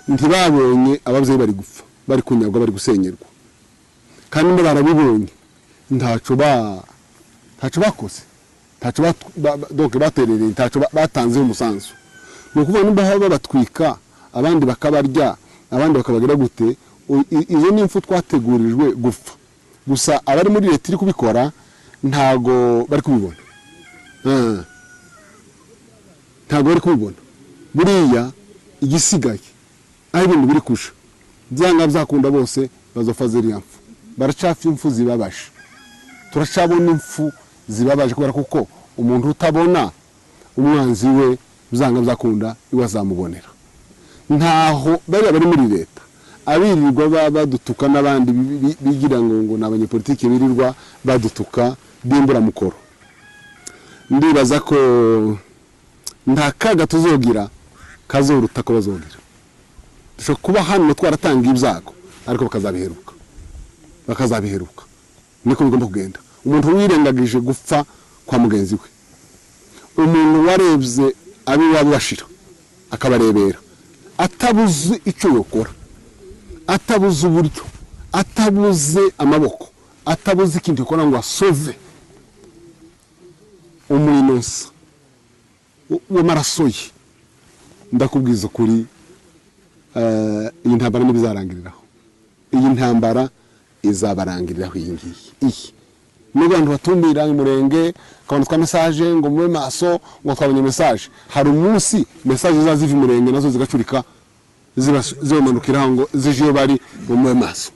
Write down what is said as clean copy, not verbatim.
ntibabonye ababyeyi bari gupfa bari kunyagwa bari gusenyerwa kandi mbe barabibonye ntaco bakoze ntaco baterereye ntaco batanze umusanzu nukuvuga nimba haba batwika abandi bakabarya abandi bakabagira gute izo n'imfu twategurijwe gupfa gusa abari muri leta iri kubikora ntago bari kubibona ntago bari kubibona buriya igisigaye aho ibintu biri kusha byanga byakunda bose bazofa ziriya mfu baracafi imfu zibabaje turacabona imfu zibabaje kubera kuko umuntu utabona umwanzi we byanga byakunda iwazamubonera ntaho bari muri leta abirirwa badutuka n'abandi bigira ngo n'abanyepolitike birirwa badutuka bimbura mukoro ndibaza ko nta kaga tuzogira kazoruta ko bazogira dushobora kuba hano twaratanga ibyago ariko bakazabiheruka niko bigomba kugenda umuntu wirengagije gupfa kwa mugenzi we umuntu warebye abiwabo bashira akabarebera atabuze icyo yokora atabuze uburyo atabuze amaboko atabuze ikindi ukora ngo asove umwinonsa w'amaraso ye ndakubwiza kuri iyi ntambara n'ibizarangiriraho iyi ntambara izabarangiriraho iyi ngiyi n'abantu batumira umurenge kaboneka message ngo mube maso ngo twabonye message hari umunsi message zaziva umurenge nazo zigacurika zibamanukira ngo zije bari mu mube maso